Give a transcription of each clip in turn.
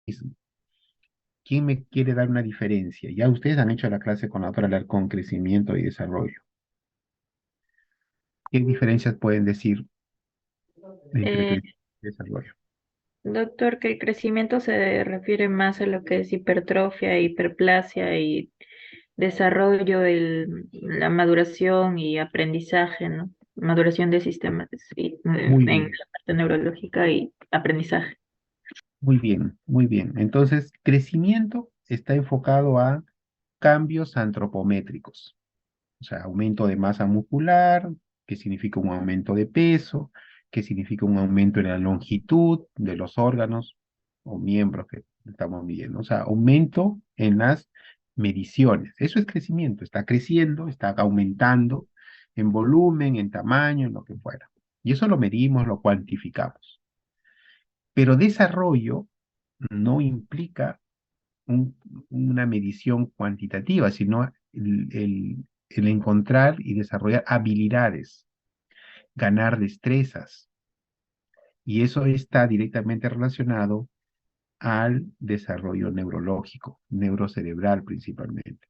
mismo. ¿Quién me quiere dar una diferencia? Ya ustedes han hecho la clase con la doctora Alarcón, crecimiento y desarrollo. ¿Qué diferencias pueden decir entre Eh, crecimiento y desarrollo? Doctor, que el crecimiento se refiere más a lo que es hipertrofia, hiperplasia y desarrollo, la maduración y aprendizaje, ¿no? Maduración de sistemas Muy en bien, la parte neurológica y aprendizaje. muy bien, muy bien. Entonces, crecimiento está enfocado a cambios antropométricos, o sea, aumento de masa muscular, que significa un aumento de peso, que significa un aumento en la longitud de los órganos o miembros que estamos midiendo, o sea, aumento en las mediciones. Eso es crecimiento, está creciendo, está aumentando en volumen, en tamaño, en lo que fuera. Y eso lo medimos, lo cuantificamos. Pero desarrollo no implica un- una medición cuantitativa, sino el encontrar y desarrollar habilidades, ganar destrezas. Y eso está directamente relacionado al desarrollo neurológico, neurocerebral principalmente.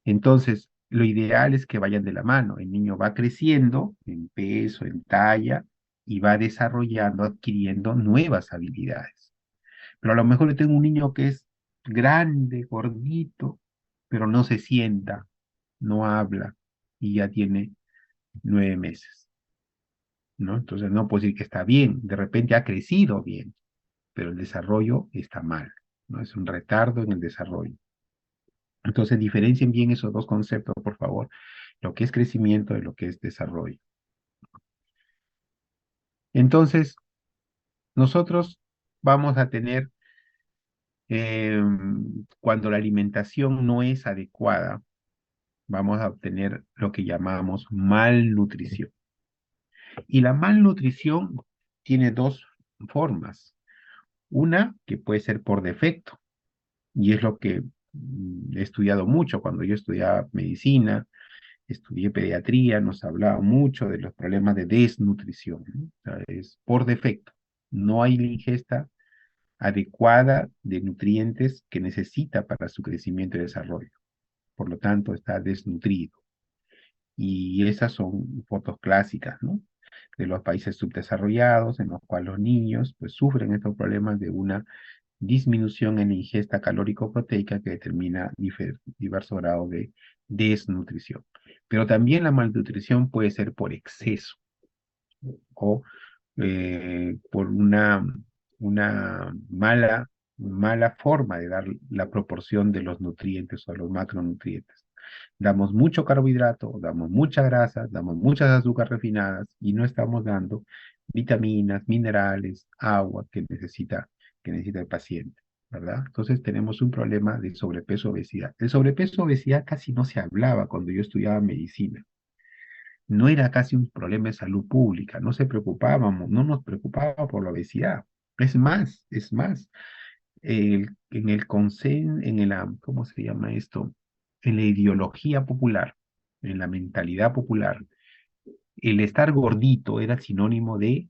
Entonces, lo ideal es que vayan de la mano. El niño va creciendo en peso, en talla, y va desarrollando, adquiriendo nuevas habilidades. Pero a lo mejor yo tengo un niño que es grande, gordito, pero no se sienta, no habla y ya tiene 9 meses, ¿no? Entonces no puedo decir que está bien, de repente ha crecido bien, pero el desarrollo está mal, ¿no? Es un retardo en el desarrollo. Entonces diferencien bien esos dos conceptos, por favor, lo que es crecimiento y lo que es desarrollo. Entonces, nosotros vamos a tener, cuando la alimentación no es adecuada, vamos a obtener lo que llamamos malnutrición. Y la malnutrición tiene dos formas. Una que puede ser por defecto, y es lo que he estudiado mucho cuando yo estudiaba medicina, estudié pediatría, nos hablaba mucho de los problemas de desnutrición, ¿no? O sea, es por defecto. No hay la ingesta adecuada de nutrientes que necesita para su crecimiento y desarrollo. Por lo tanto, está desnutrido. Y esas son fotos clásicas, ¿no? De los países subdesarrollados, en los cuales los niños pues, sufren estos problemas de una disminución en la ingesta calórico-proteica que determina diverso grado de desnutrición. Pero también la malnutrición puede ser por exceso o por una mala forma de dar la proporción de los nutrientes o los macronutrientes. Damos mucho carbohidrato, damos mucha grasa, damos muchas azúcares refinadas y no estamos dando vitaminas, minerales, agua que necesita el paciente, ¿verdad? Entonces tenemos un problema de sobrepeso obesidad. El sobrepeso obesidad casi no se hablaba cuando yo estudiaba medicina. No era casi un problema de salud pública, no se preocupábamos, no nos preocupaba por la obesidad. Es más, en el ¿cómo se llama esto? En la ideología popular, en la mentalidad popular, el estar gordito era sinónimo de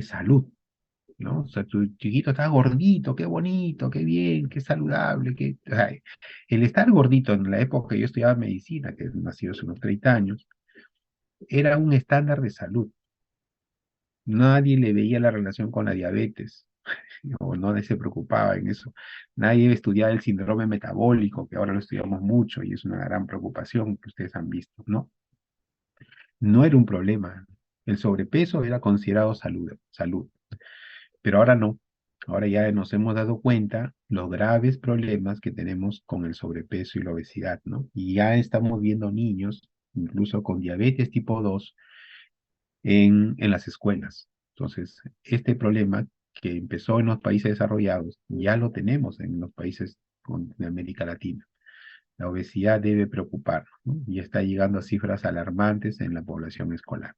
salud, ¿no? O sea, tu chiquito está gordito, qué bonito, qué bien, qué saludable, o sea, el estar gordito en la época que yo estudiaba medicina, que nació hace unos 30 años, era un estándar de salud. Nadie le veía la relación con la diabetes, o no se preocupaba en eso. Nadie estudiaba el síndrome metabólico, que ahora lo estudiamos mucho y es una gran preocupación que ustedes han visto, ¿no? No era un problema. El sobrepeso era considerado salud, pero ahora no. Ahora ya nos hemos dado cuenta los graves problemas que tenemos con el sobrepeso y la obesidad, ¿no? Y ya estamos viendo niños, incluso con diabetes tipo 2 en las escuelas. Entonces, este problema que empezó en los países desarrollados, ya lo tenemos en los países de América Latina. La obesidad debe preocuparnos, ¿no? Y está llegando a cifras alarmantes en la población escolar.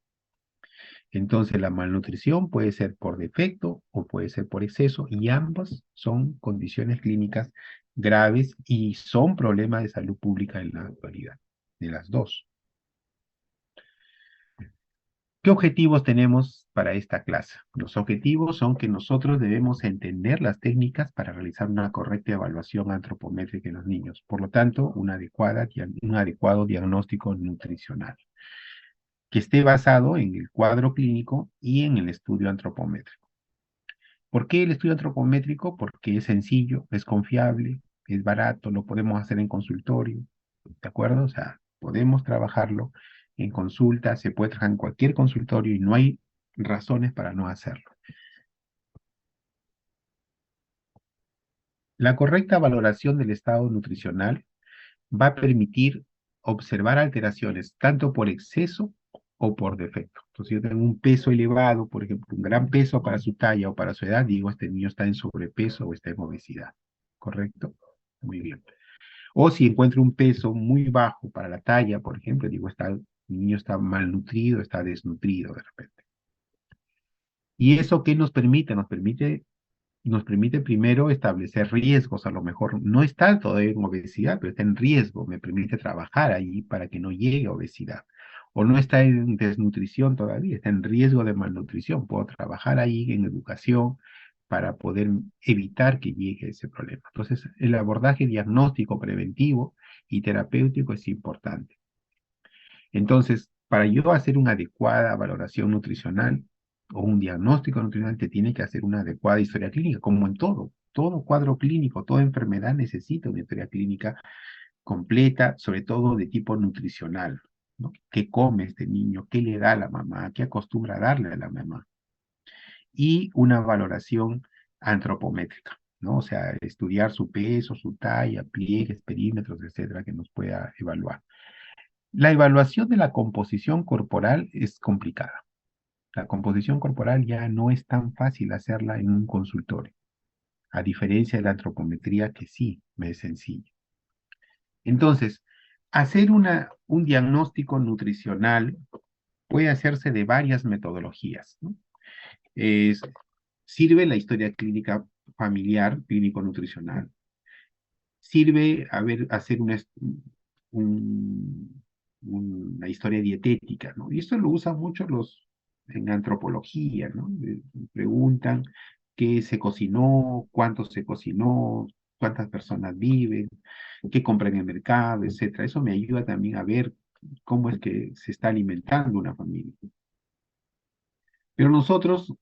Entonces, la malnutrición puede ser por defecto o puede ser por exceso, y ambas son condiciones clínicas graves y son problemas de salud pública en la actualidad, de las dos. ¿Qué objetivos tenemos para esta clase? Los objetivos son que nosotros debemos entender las técnicas para realizar una correcta evaluación antropométrica en los niños. Por lo tanto, un adecuado diagnóstico nutricional que esté basado en el cuadro clínico y en el estudio antropométrico. ¿Por qué el estudio antropométrico? Porque es sencillo, es confiable, es barato, lo podemos hacer en consultorio, ¿de acuerdo? O sea, podemos trabajarlo en consulta, se puede trabajar en cualquier consultorio y no hay razones para no hacerlo. La correcta valoración del estado nutricional va a permitir observar alteraciones tanto por exceso o por defecto. Entonces, si yo tengo un peso elevado, por ejemplo, un gran peso para su talla o para su edad, digo, este niño está en sobrepeso o está en obesidad. ¿Correcto? Muy bien. O si encuentro un peso muy bajo para la talla, por ejemplo, digo, el niño está malnutrido, está desnutrido de repente. ¿Y eso qué nos permite? Nos permite primero establecer riesgos, a lo mejor no está todavía en obesidad, pero está en riesgo, me permite trabajar ahí para que no llegue a obesidad. O no está en desnutrición todavía, está en riesgo de malnutrición, puedo trabajar ahí en educación para poder evitar que llegue ese problema. Entonces, el abordaje diagnóstico, preventivo y terapéutico es importante. Entonces, para yo hacer una adecuada valoración nutricional o un diagnóstico nutricional, te tiene que hacer una adecuada historia clínica, como en todo. Todo cuadro clínico, toda enfermedad necesita una historia clínica completa, sobre todo de tipo nutricional, ¿no? ¿Qué come este niño? ¿Qué le da a la mamá? ¿Qué acostumbra a darle a la mamá? Y una valoración antropométrica, ¿no? O sea, estudiar su peso, su talla, pliegues, perímetros, etcétera, que nos pueda evaluar. La evaluación de la composición corporal es complicada. La composición corporal ya no es tan fácil hacerla en un consultorio, a diferencia de la antropometría que sí me es sencillo. Entonces, hacer un diagnóstico nutricional puede hacerse de varias metodologías, ¿no? Es- Sirve la historia clínica familiar, clínico-nutricional. Sirve hacer una historia dietética, ¿no? Y esto lo usan mucho en antropología, ¿no? Preguntan qué se cocinó, cuánto se cocinó, cuántas personas viven, qué compran en el mercado, etcétera. Eso me ayuda también a ver cómo es que se está alimentando una familia. Pero nosotros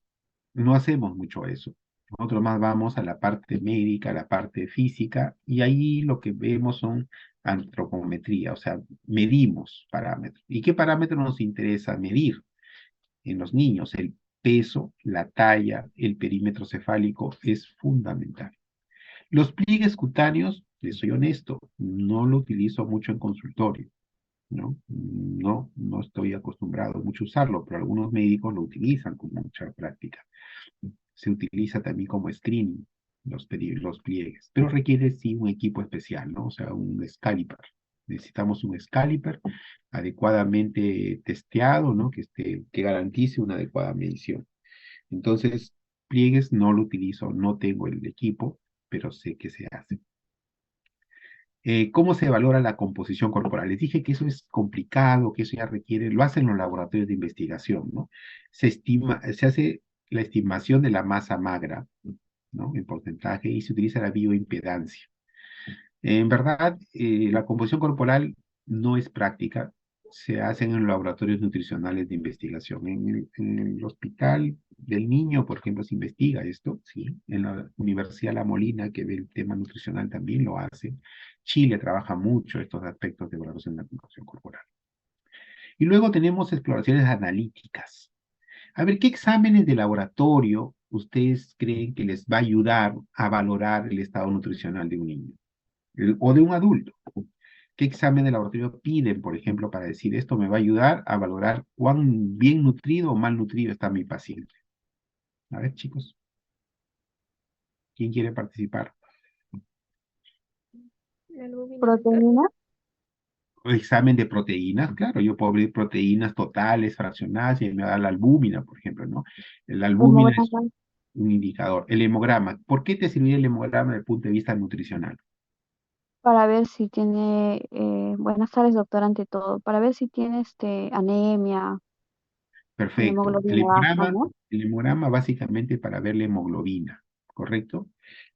no hacemos mucho eso. Nosotros más vamos a la parte médica, a la parte física, y ahí lo que vemos son antropometría, o sea, medimos parámetros. ¿Y qué parámetros nos interesa medir en los niños? El peso, la talla, el perímetro cefálico es fundamental. Los pliegues cutáneos, les soy honesto, no lo utilizo mucho en consultorio, ¿no? No estoy acostumbrado mucho a usarlo, pero algunos médicos lo utilizan con mucha práctica. Se utiliza también como screening los pliegues, pero requiere sí un equipo especial, ¿no? O sea, un scaliper. Necesitamos un scaliper adecuadamente testeado, ¿no? Que garantice una adecuada medición. Entonces, pliegues no lo utilizo, no tengo el equipo, pero sé que se hace. ¿Cómo se valora la composición corporal? Les dije que eso es complicado, que eso ya requiere, lo hacen los laboratorios de investigación, ¿no? Se hace la estimación de la masa magra, ¿no? En porcentaje y se utiliza la bioimpedancia. En verdad, la composición corporal no es práctica, se hacen en laboratorios nutricionales de investigación. En el hospital del niño, por ejemplo, se investiga esto, ¿sí? En la Universidad La Molina, que ve el tema nutricional, también lo hace. Chile trabaja mucho estos aspectos de evaluación de la composición corporal. Y luego tenemos exploraciones analíticas. A ver, ¿qué exámenes de laboratorio ustedes creen que les va a ayudar a valorar el estado nutricional de un niño o de un adulto? ¿Qué examen de laboratorio piden, por ejemplo, para decir esto me va a ayudar a valorar cuán bien nutrido o mal nutrido está mi paciente? A ver, chicos, ¿quién quiere participar? La albúmina, doctor. Proteína, Examen de proteínas, claro, yo puedo abrir proteínas totales, fraccionadas, y me da la albúmina, por ejemplo, ¿no? La albúmina es hemograma, un indicador. El hemograma, ¿por qué te sirve el hemograma desde el punto de vista nutricional? para ver si tiene, buenas tardes doctor, ante todo, para ver si tiene anemia. la Perfecto. hemoglobina baja, ¿no? El hemograma básicamente para ver la hemoglobina, ¿correcto?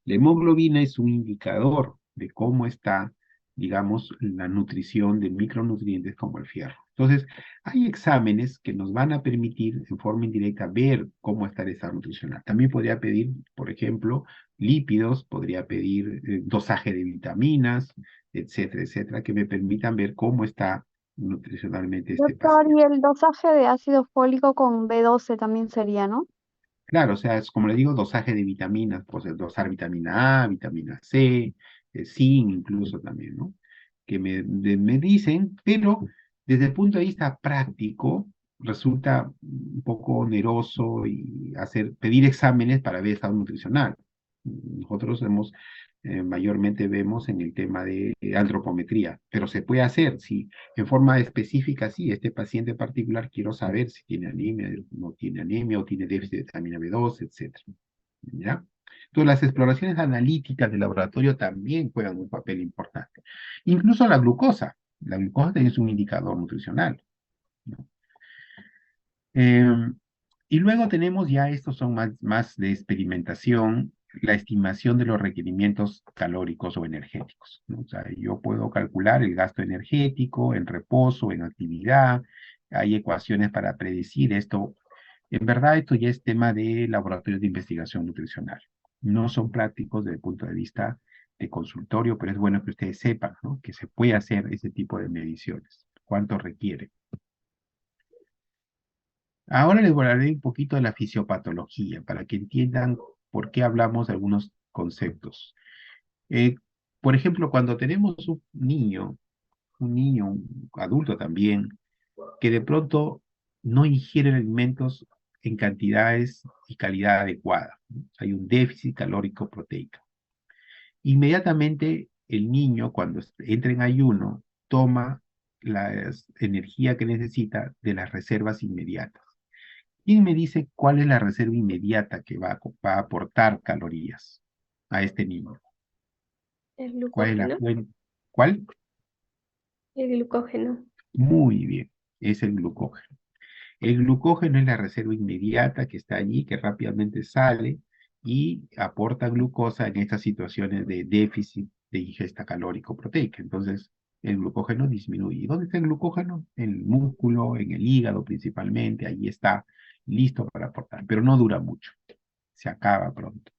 La hemoglobina es un indicador de cómo está, digamos, la nutrición de micronutrientes como el fierro. Entonces, hay exámenes que nos van a permitir en forma indirecta ver cómo está el estado nutricional. También podría pedir, por ejemplo, lípidos, podría pedir dosaje de vitaminas, etcétera, etcétera, que me permitan ver cómo está nutricionalmente este Doctor, paciente. y el dosaje de ácido fólico con B12 también sería, ¿no? Claro, o sea, es como le digo, dosaje de vitaminas, pues dosar vitamina A, vitamina C, zinc incluso también, ¿no? Que me dicen, pero desde el punto de vista práctico, resulta un poco oneroso y pedir exámenes para ver estado nutricional. Nosotros mayormente vemos en el tema de antropometría, pero se puede hacer, sí, en forma específica, sí, este paciente particular quiero saber si tiene anemia, no tiene anemia o tiene déficit de vitamina B12, etcétera. ¿Ya? Entonces, las exploraciones analíticas del laboratorio también juegan un papel importante. Incluso la glucosa. La glucosa también es un indicador nutricional, ¿no? Y luego tenemos ya, estos son más de experimentación, la estimación de los requerimientos calóricos o energéticos, ¿no? O sea, yo puedo calcular el gasto energético en reposo, en actividad, hay ecuaciones para predecir esto. En verdad, esto ya es tema de laboratorios de investigación nutricional. No son prácticos desde el punto de vista de consultorio, pero es bueno que ustedes sepan, ¿no? Que se puede hacer ese tipo de mediciones. ¿Cuánto requiere? Ahora les voy a hablar un poquito de la fisiopatología para que entiendan por qué hablamos de algunos conceptos. Eh, por ejemplo, cuando tenemos un niño, un adulto también, que de pronto no ingiere alimentos en cantidades y calidad adecuada, ¿no? Hay un déficit calórico proteico. Inmediatamente el niño, cuando entra en ayuno, toma la energía que necesita de las reservas inmediatas. ¿Quién me dice cuál es la reserva inmediata que va a aportar calorías a este niño? El ¿Cuál es la glucógeno. fuente? ¿Cuál? El glucógeno. Muy bien, es el glucógeno. El glucógeno es la reserva inmediata que está allí, que rápidamente sale y aporta glucosa en estas situaciones de déficit de ingesta calórico proteica. Entonces, el glucógeno disminuye. ¿Y dónde está el glucógeno? En el músculo, en el hígado principalmente, allí está listo para aportar, pero no dura mucho, se acaba pronto.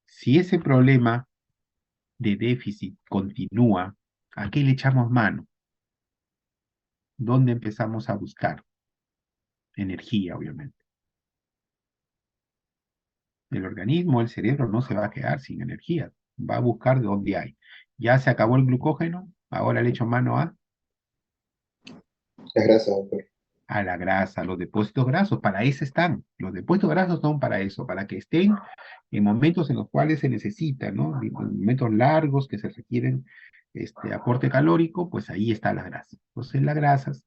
Si ese problema de déficit continúa, ¿a qué le echamos mano? ¿Dónde empezamos a buscar? Energía, obviamente. El organismo, el cerebro, no se va a quedar sin energía. Va a buscar de dónde hay. Ya se acabó el glucógeno, ahora le echo mano La grasa, doctor. a la grasa, a los depósitos grasos. Para eso están. Los depósitos grasos son para eso, para que estén en momentos en los cuales se necesita, ¿no? En momentos largos que se requieren aporte calórico, pues ahí está la grasa. Entonces las grasas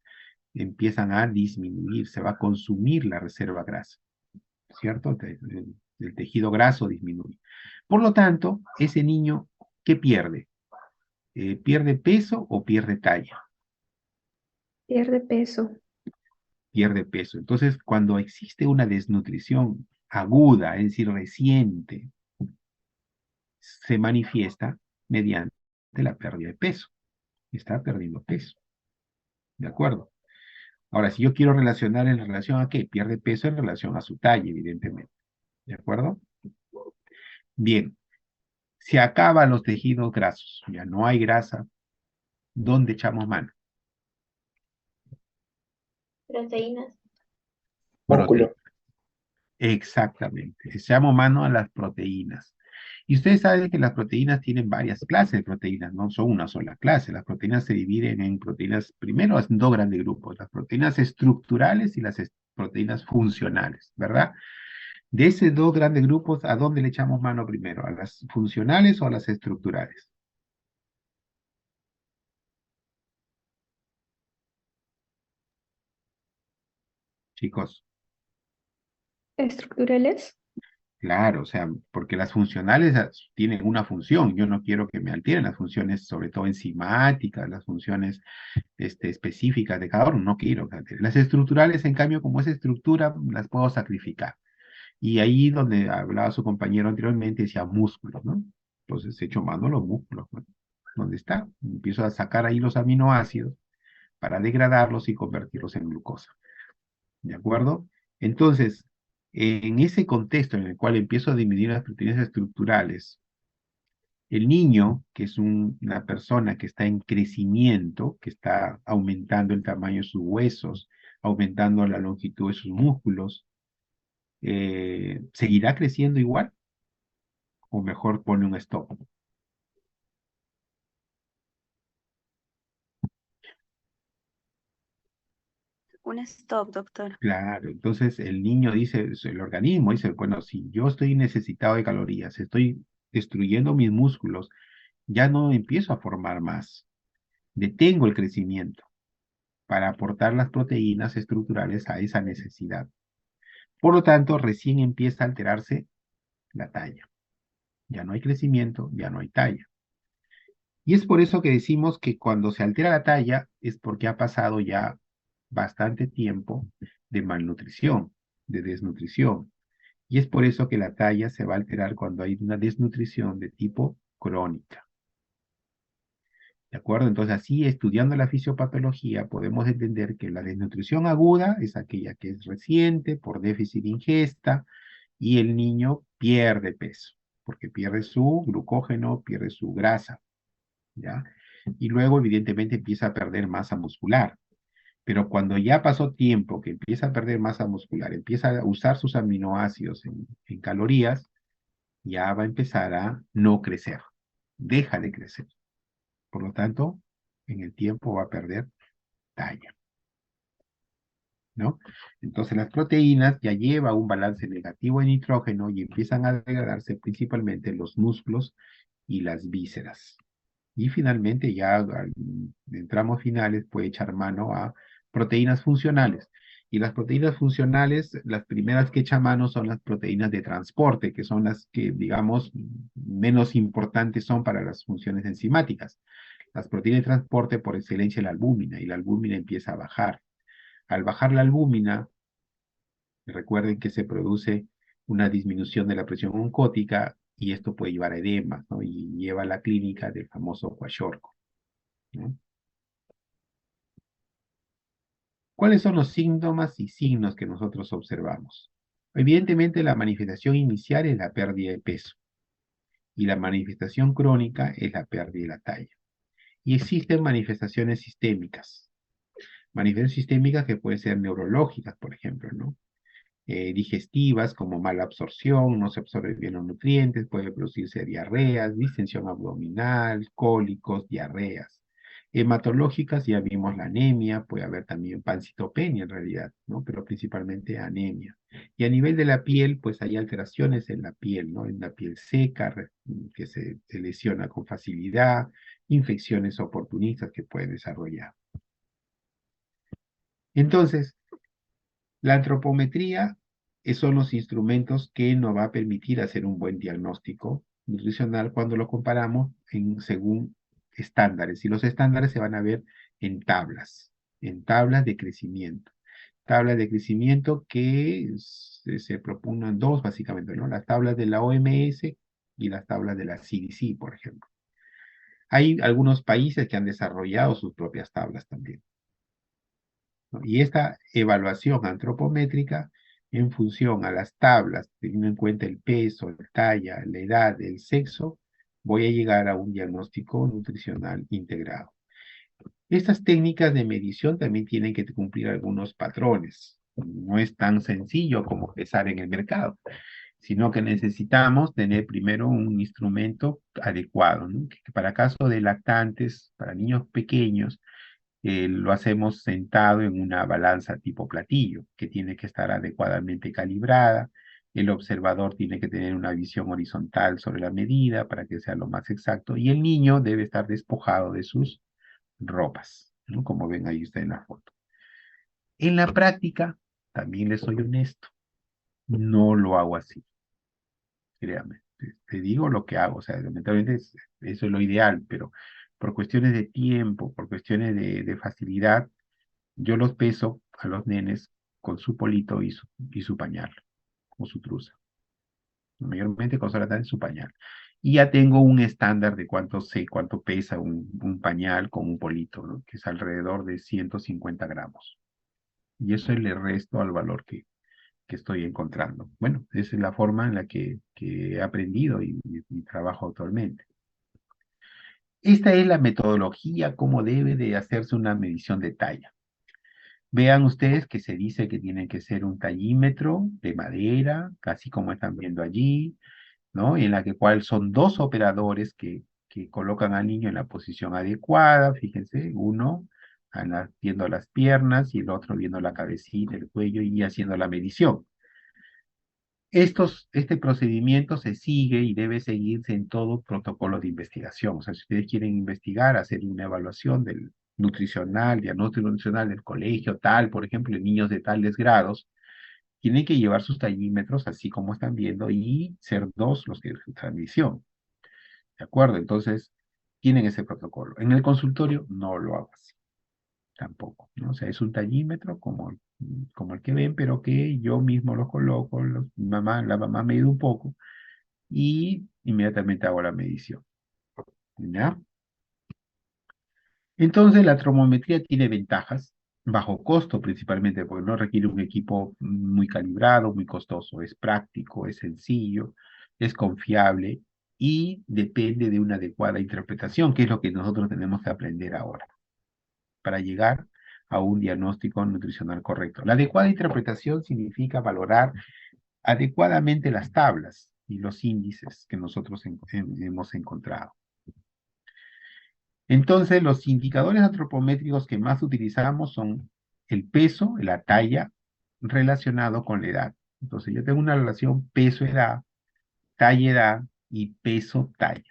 empiezan a disminuir, se va a consumir la reserva grasa, ¿cierto? El tejido graso disminuye. Por lo tanto, ese niño, ¿qué pierde? ¿Pierde peso o pierde talla? Pierde peso. Pierde peso. Entonces, cuando existe una desnutrición aguda, es decir, reciente, se manifiesta mediante la pérdida de peso. Está perdiendo peso. ¿De acuerdo? Ahora, si yo quiero relacionar en relación a qué, pierde peso en relación a su talla, evidentemente. ¿De acuerdo? Bien, se acaban los tejidos grasos, ya no hay grasa, ¿dónde echamos mano? Proteínas. Proteínas. Músculo. Exactamente, echamos mano a las proteínas. Y ustedes saben que las proteínas tienen varias clases de proteínas, no son una sola clase. Las proteínas se dividen en proteínas, primero, en dos grandes grupos, las proteínas estructurales y las proteínas funcionales, ¿verdad? De esos dos grandes grupos, ¿a dónde le echamos mano primero? ¿A las funcionales o a las estructurales? Chicos, Estructurales. Claro, o sea, porque las funcionales tienen una función. Yo no quiero que me alteren las funciones, sobre todo enzimáticas, las funciones específicas de cada órgano. No quiero que alteren. Las estructurales, en cambio, como es estructura, las puedo sacrificar. Y ahí donde hablaba su compañero anteriormente, decía músculos, ¿no? Entonces echo mano a los músculos, ¿no? ¿Dónde está? Empiezo a sacar ahí los aminoácidos para degradarlos y convertirlos en glucosa. ¿De acuerdo? Entonces, en ese contexto en el cual empiezo a dividir las proteínas estructurales, el niño, que es una persona que está en crecimiento, que está aumentando el tamaño de sus huesos, aumentando la longitud de sus músculos, ¿seguirá creciendo igual? O mejor pone un stop. Un stop, doctor. Claro, entonces el niño dice, el organismo dice, bueno, si yo estoy necesitado de calorías, estoy destruyendo mis músculos, ya no empiezo a formar más. Detengo el crecimiento para aportar las proteínas estructurales a esa necesidad. Por lo tanto, recién empieza a alterarse la talla. Ya no hay crecimiento, ya no hay talla. Y es por eso que decimos que cuando se altera la talla es porque ha pasado ya bastante tiempo de malnutrición, de desnutrición. Y es por eso que la talla se va a alterar cuando hay una desnutrición de tipo crónica. ¿De acuerdo? Entonces, así, estudiando la fisiopatología, podemos entender que la desnutrición aguda es aquella que es reciente por déficit de ingesta y el niño pierde peso, porque pierde su glucógeno, pierde su grasa, ¿ya? Y luego, evidentemente, empieza a perder masa muscular. Pero cuando ya pasó tiempo que empieza a perder masa muscular, empieza a usar sus aminoácidos en calorías, ya va a empezar a no crecer, deja de crecer. Por lo tanto, en el tiempo va a perder talla, ¿no? Entonces las proteínas ya llevan un balance negativo de nitrógeno y empiezan a degradarse principalmente los músculos y las vísceras. Y finalmente ya en tramos finales puede echar mano a proteínas funcionales. Y las proteínas funcionales, las primeras que echa mano son las proteínas de transporte, que son las que, digamos, menos importantes son para las funciones enzimáticas. Las proteínas de transporte por excelencia la albúmina, y la albúmina empieza a bajar. Al bajar la albúmina, recuerden que se produce una disminución de la presión oncótica y esto puede llevar a edema, ¿no? Y lleva a la clínica del famoso Kwashiorkor, ¿no? ¿Cuáles son los síntomas y signos que nosotros observamos? Evidentemente, la manifestación inicial es la pérdida de peso y la manifestación crónica es la pérdida de la talla. Y existen manifestaciones sistémicas. Manifestaciones sistémicas que pueden ser neurológicas, por ejemplo, ¿no? Digestivas, como mala absorción, no se absorben bien los nutrientes, puede producirse diarreas, distensión abdominal, cólicos, diarreas. Hematológicas, ya vimos la anemia, puede haber también pancitopenia en realidad, ¿no? Pero principalmente anemia. Y a nivel de la piel, pues hay alteraciones en la piel, ¿no? En la piel seca, que se lesiona con facilidad, infecciones oportunistas que puede desarrollar. Entonces, la antropometría son los instrumentos que nos va a permitir hacer un buen diagnóstico nutricional cuando lo comparamos según estándares. Y los estándares se van a ver en tablas de crecimiento. Tablas de crecimiento que se proponen dos básicamente, ¿no? Las tablas de la OMS y las tablas de la CDC, por ejemplo. Hay algunos países que han desarrollado sus propias tablas también, ¿no? Y esta evaluación antropométrica en función a las tablas, teniendo en cuenta el peso, la talla, la edad, el sexo, voy a llegar a un diagnóstico nutricional integrado. Estas técnicas de medición también tienen que cumplir algunos patrones. No es tan sencillo como pesar en el mercado, sino que necesitamos tener primero un instrumento adecuado, ¿no? Que para caso de lactantes, para niños pequeños, lo hacemos sentado en una balanza tipo platillo, que tiene que estar adecuadamente calibrada. El observador tiene que tener una visión horizontal sobre la medida para que sea lo más exacto. Y el niño debe estar despojado de sus ropas, ¿no? Como ven ahí está en la foto. En la práctica, también les soy honesto, no lo hago así. créame. Te digo lo que hago, o sea, lamentablemente eso es lo ideal, pero por cuestiones de tiempo, por cuestiones de facilidad, yo los peso a los nenes con su polito y su pañal, o su truza. Mayormente con solamente su pañal. Y ya tengo un estándar de cuánto pesa un pañal con un polito, ¿no? Que es alrededor de 150 gramos. Y eso le resto al valor que estoy encontrando. Bueno, esa es la forma en la que he aprendido y trabajo actualmente. Esta es la metodología, cómo debe de hacerse una medición de talla. Vean ustedes que se dice que tiene que ser un tallímetro de madera, casi como están viendo allí, ¿no? En la cual son dos operadores que colocan al niño en la posición adecuada, fíjense, uno viendo las piernas y el otro viendo la cabecita, el cuello y haciendo la medición. Este procedimiento se sigue y debe seguirse en todo protocolo de investigación. O sea, si ustedes quieren investigar, hacer una evaluación del nutricional, diagnóstico nutricional del colegio, tal, por ejemplo, en niños de tales grados, tienen que llevar sus tallímetros, así como están viendo, y ser dos los que transmisión. ¿De acuerdo? Entonces, tienen ese protocolo. En el consultorio no lo hago así, tampoco, ¿no? O sea, es un tallímetro como el que ven, pero que yo mismo lo coloco, la mamá me mide un poco y inmediatamente hago la medición. ¿Ya? Entonces, la tromometría tiene ventajas, bajo costo principalmente, porque no requiere un equipo muy calibrado, muy costoso. Es práctico, es sencillo, es confiable y depende de una adecuada interpretación, que es lo que nosotros tenemos que aprender ahora para llegar a un diagnóstico nutricional correcto. La adecuada interpretación significa valorar adecuadamente las tablas y los índices que nosotros hemos encontrado. Entonces, los indicadores antropométricos que más utilizamos son el peso, la talla, relacionado con la edad. Entonces, yo tengo una relación peso-edad, talla-edad y peso-talla.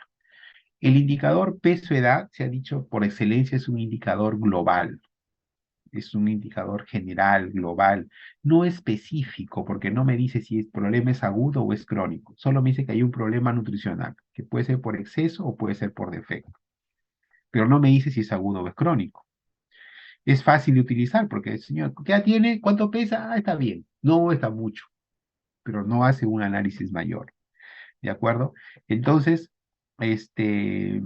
El indicador peso-edad, se ha dicho por excelencia, es un indicador global, es un indicador general, global, no específico, porque no me dice si el problema es agudo o es crónico, solo me dice que hay un problema nutricional, que puede ser por exceso o puede ser por defecto, pero no me dice si es agudo o es crónico. Es fácil de utilizar porque el señor, ¿qué edad tiene? ¿Cuánto pesa? Ah, está bien. No está mucho, pero no hace un análisis mayor. ¿De acuerdo? Entonces, este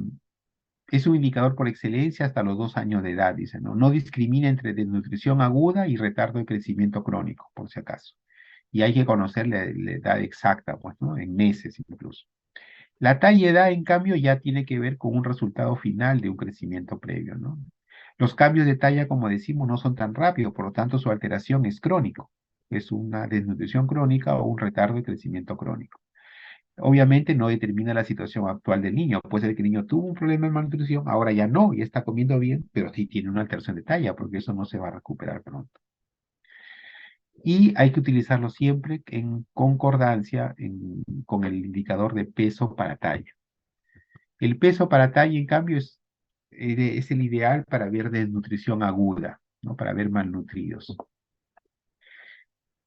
es un indicador por excelencia hasta los 2 años de edad, dice, ¿no? No discrimina entre desnutrición aguda y retardo de crecimiento crónico, por si acaso. Y hay que conocer la edad exacta, pues, ¿no? En meses incluso. La talla edad, en cambio, ya tiene que ver con un resultado final de un crecimiento previo, ¿no? Los cambios de talla, como decimos, no son tan rápidos, por lo tanto su alteración es crónico. Es una desnutrición crónica o un retardo de crecimiento crónico. Obviamente no determina la situación actual del niño. Puede ser que el niño tuvo un problema de malnutrición, ahora ya no, y está comiendo bien, pero sí tiene una alteración de talla, porque eso no se va a recuperar pronto. Y hay que utilizarlo siempre en concordancia con el indicador de peso para talla. El peso para talla, en cambio, es el ideal para ver desnutrición aguda, ¿no? Para ver malnutridos.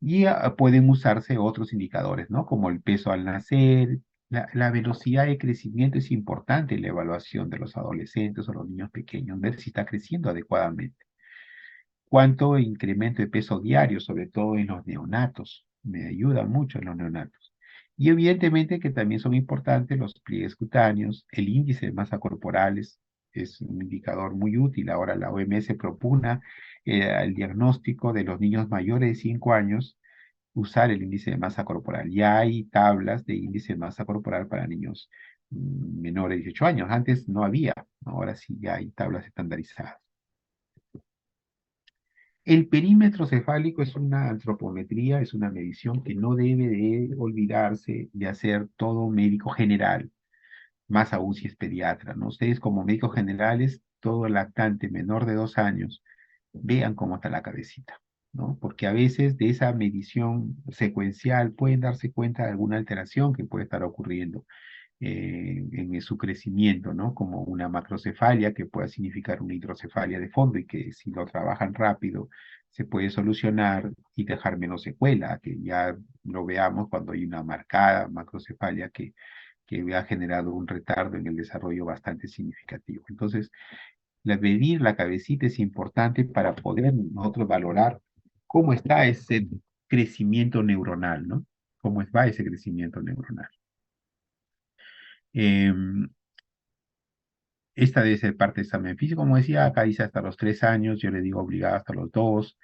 Y pueden usarse otros indicadores, ¿no? Como el peso al nacer. La velocidad de crecimiento es importante en la evaluación de los adolescentes o los niños pequeños, ver si está creciendo adecuadamente. Cuánto incremento de peso diario, sobre todo en los neonatos. Me ayuda mucho en los neonatos. Y evidentemente que también son importantes los pliegues cutáneos, el índice de masa corporales, es un indicador muy útil. Ahora la OMS propugna el diagnóstico de los niños mayores de 5 años, usar el índice de masa corporal. Ya hay tablas de índice de masa corporal para niños menores de 18 años. Antes no había, ahora sí ya hay tablas estandarizadas. El perímetro cefálico es una antropometría, es una medición que no debe de olvidarse de hacer todo médico general, más aún si es pediatra, ¿no? Ustedes como médicos generales, todo lactante menor de 2 años, vean cómo está la cabecita, ¿no? Porque a veces de esa medición secuencial pueden darse cuenta de alguna alteración que puede estar ocurriendo. en su crecimiento, ¿no? Como una macrocefalia que pueda significar una hidrocefalia de fondo y que si lo trabajan rápido se puede solucionar y dejar menos secuela, que ya lo veamos cuando hay una marcada macrocefalia que ha generado un retardo en el desarrollo bastante significativo. Entonces, medir la cabecita es importante para poder nosotros valorar cómo está ese crecimiento neuronal, ¿no? Cómo va ese crecimiento neuronal. Esta debe ser parte de examen físico, como decía, acá dice hasta los 3 años, yo le digo obligado hasta los 2,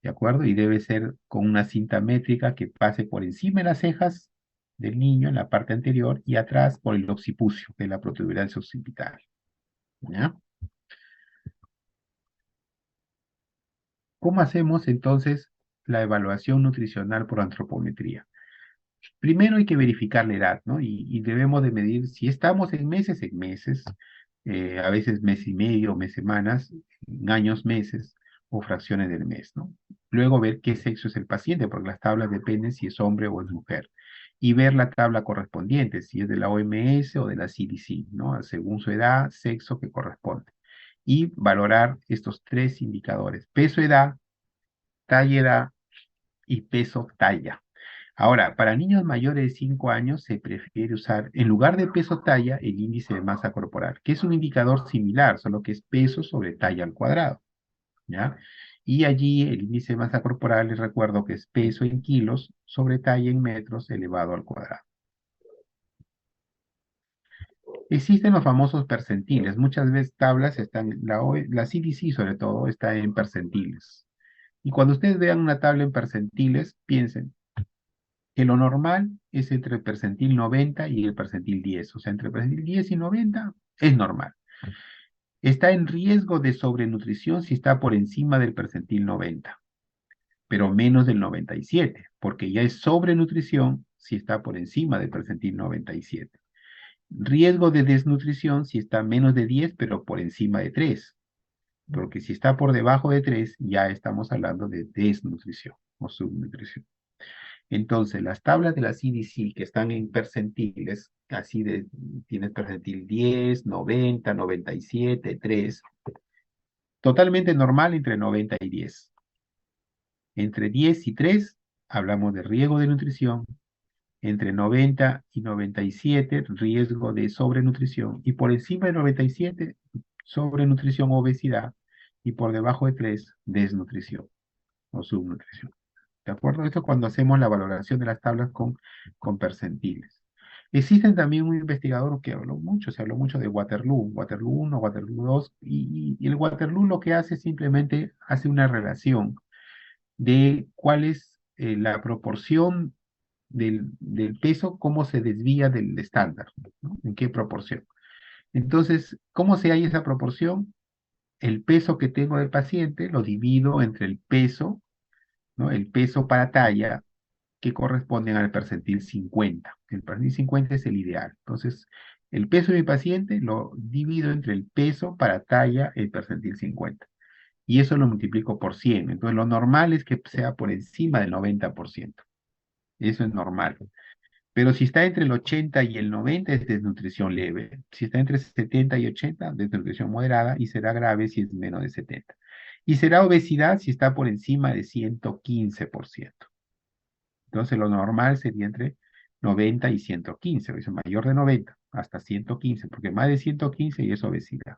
¿de acuerdo? Y debe ser con una cinta métrica que pase por encima de las cejas del niño en la parte anterior y atrás por el occipucio, que es la protuberancia occipital. ¿Ya? ¿Cómo hacemos entonces la evaluación nutricional por antropometría? Primero hay que verificar la edad, ¿no? Y debemos de medir si estamos en meses, a veces mes y medio, mes, semanas, en años, meses o fracciones del mes, ¿no? Luego ver qué sexo es el paciente, porque las tablas dependen si es hombre o es mujer. Y ver la tabla correspondiente, si es de la OMS o de la CDC, ¿no? Según su edad, sexo que corresponde. Y valorar estos 3 indicadores: peso, edad, talla, edad y peso, talla. Ahora, para niños mayores de 5 años se prefiere usar, en lugar de peso talla, el índice de masa corporal, que es un indicador similar, solo que es peso sobre talla al cuadrado, ¿ya? Y allí el índice de masa corporal, les recuerdo que es peso en kilos sobre talla en metros elevado al cuadrado. Existen los famosos percentiles. Muchas veces tablas están, la CDC sobre todo, está en percentiles. Y cuando ustedes vean una tabla en percentiles, piensen que lo normal es entre el percentil 90 y el percentil 10. O sea, entre el percentil 10 y 90 es normal. Está en riesgo de sobrenutrición si está por encima del percentil 90, pero menos del 97, porque ya es sobrenutrición si está por encima del percentil 97. Riesgo de desnutrición si está menos de 10, pero por encima de 3, porque si está por debajo de 3, ya estamos hablando de desnutrición o subnutrición. Entonces, las tablas de la CDC que están en percentiles, tienes percentil 10, 90, 97, 3, totalmente normal entre 90 y 10. Entre 10 y 3 hablamos de riesgo de nutrición, entre 90 y 97 riesgo de sobrenutrición, y por encima de 97 sobrenutrición o obesidad, y por debajo de 3 desnutrición o subnutrición. ¿De acuerdo? Esto cuando hacemos la valoración de las tablas con percentiles. Existen también un investigador que se habló mucho de Waterloo, Waterloo 1, Waterloo 2, y el Waterloo lo que hace simplemente hace una relación de cuál es la proporción del peso, cómo se desvía del estándar, ¿no? ¿En qué proporción? Entonces, ¿cómo se halla esa proporción? El peso que tengo del paciente lo divido entre el peso, ¿no? El peso para talla, que corresponden al percentil 50. El percentil 50 es el ideal. Entonces, el peso de mi paciente lo divido entre el peso para talla, el percentil 50. Y eso lo multiplico por 100. Entonces, lo normal es que sea por encima del 90%. Eso es normal. Pero si está entre el 80 y el 90 es desnutrición leve. Si está entre 70 y 80, desnutrición moderada, y será grave si es menos de 70. Y será obesidad si está por encima de 115%. Entonces lo normal sería entre 90 y 115, o sea, mayor de 90 hasta 115, porque más de 115 y es obesidad.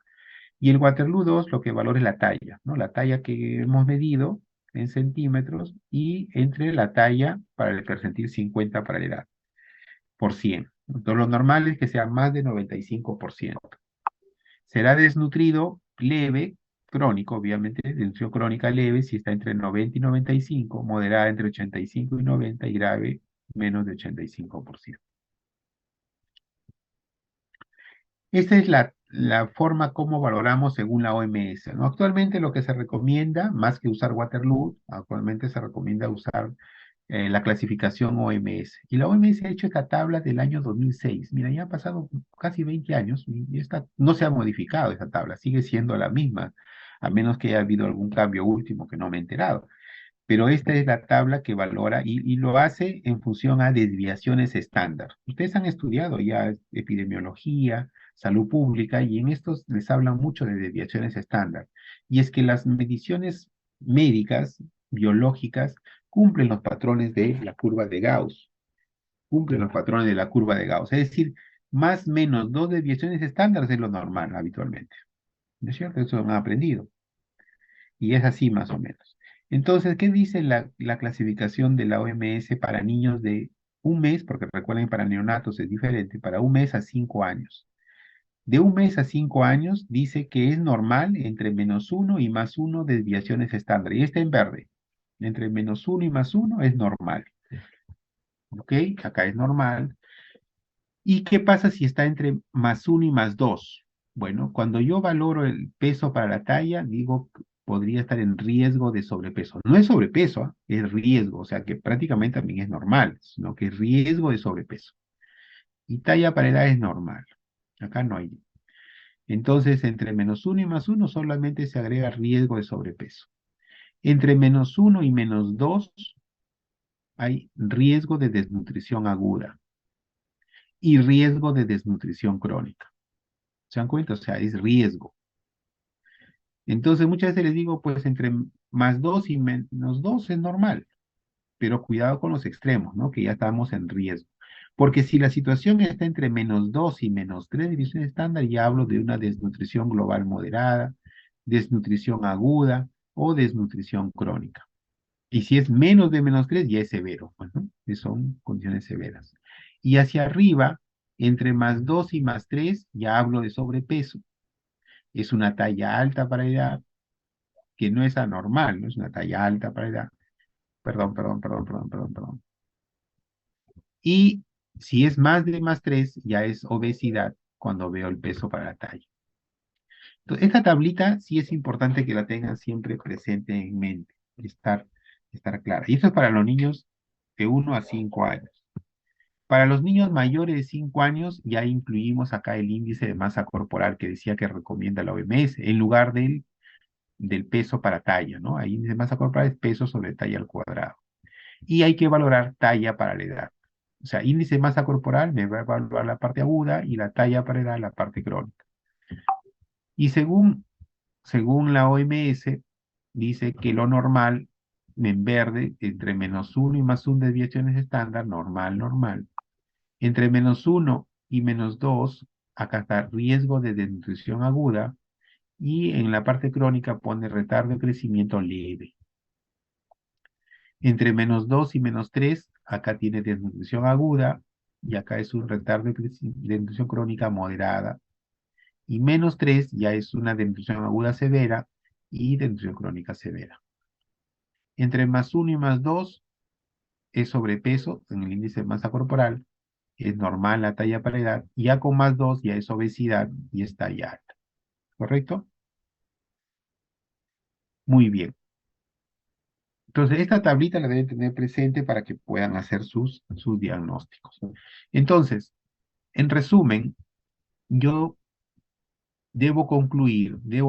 Y el Waterloo 2 lo que valora es la talla, ¿no? La talla que hemos medido en centímetros y entre la talla para el percentil 50 para la edad, por 100. Entonces lo normal es que sea más de 95%. Será desnutrido leve, crónico, obviamente, desnutrición crónica leve si está entre 90 y 95, moderada entre 85 y 90 y grave menos de 85%. Esta es la forma como valoramos según la OMS, ¿no? Actualmente lo que se recomienda, más que usar Waterloo, actualmente se recomienda usar la clasificación OMS. Y la OMS ha hecho esta tabla del año 2006. Mira, ya han pasado casi 20 años y esta no se ha modificado esta tabla, sigue siendo la misma, a menos que haya habido algún cambio último que no me he enterado. pero esta es la tabla que valora y lo hace en función a desviaciones estándar. Ustedes han estudiado ya epidemiología, salud pública, y en estos les hablan mucho de desviaciones estándar. Y es que las mediciones médicas, biológicas, cumplen los patrones de la curva de Gauss, cumplen los patrones de la curva de Gauss. Es decir, más o menos dos desviaciones estándar es lo normal habitualmente. ¿No es cierto? Eso han aprendido. Y es así más o menos. Entonces, ¿qué dice la clasificación de la OMS para niños de un mes? Porque recuerden, para neonatos es diferente, para un mes a 5 años. De un mes a 5 años dice que es normal entre -1 y +1 desviaciones estándar. Y está en verde. Entre -1 y +1 es normal. ¿Ok? Acá es normal. ¿Y qué pasa si está entre +1 y +2? Bueno, cuando yo valoro el peso para la talla, digo que podría estar en riesgo de sobrepeso. No es sobrepeso, ¿ah? Es riesgo, o sea que prácticamente también es normal, sino que es riesgo de sobrepeso. Y talla para edad es normal. Acá no hay. Entonces, entre -1 y +1 solamente se agrega riesgo de sobrepeso. Entre -1 y -2 hay riesgo de desnutrición aguda y riesgo de desnutrición crónica. ¿Se dan cuenta? O sea, es riesgo. Entonces, muchas veces les digo, pues entre +2 y -2 es normal, pero cuidado con los extremos, ¿no? Que ya estamos en riesgo. Porque si la situación está entre -2 y -3 división estándar, ya hablo de una desnutrición global moderada, desnutrición aguda o desnutrición crónica. Y si es menos de -3, ya es severo, pues, ¿no? Que son condiciones severas. Y hacia arriba, entre +2 y +3, ya hablo de sobrepeso. Es una talla alta para edad, que no es anormal, no es una talla alta para edad. Perdón. Y si es más de +3, ya es obesidad cuando veo el peso para la talla. Entonces, esta tablita sí es importante que la tengan siempre presente en mente, estar clara. Y esto es para los niños de 1 a 5 años. Para los niños mayores de 5 años ya incluimos acá el índice de masa corporal que decía que recomienda la OMS en lugar del peso para talla, ¿no? Ahí índice de masa corporal es peso sobre talla al cuadrado. Y hay que valorar talla para la edad. O sea, índice de masa corporal me va a evaluar la parte aguda y la talla para edad la parte crónica. Y según la OMS, dice que lo normal, en verde, entre -1 y +1 desviaciones estándar, normal. Entre -1 y -2, acá está riesgo de desnutrición aguda, y en la parte crónica pone retardo de crecimiento leve. Entre -2 y -3, acá tiene desnutrición aguda, y acá es un retardo de desnutrición crónica moderada. Y -3 ya es una desnutrición aguda severa y desnutrición crónica severa. Entre +1 y +2 es sobrepeso en el índice de masa corporal, es normal la talla para edad, y ya con +2 ya es obesidad y es talla alta. ¿Correcto? Muy bien. Entonces, esta tablita la deben tener presente para que puedan hacer sus diagnósticos. Entonces, en resumen, yo debo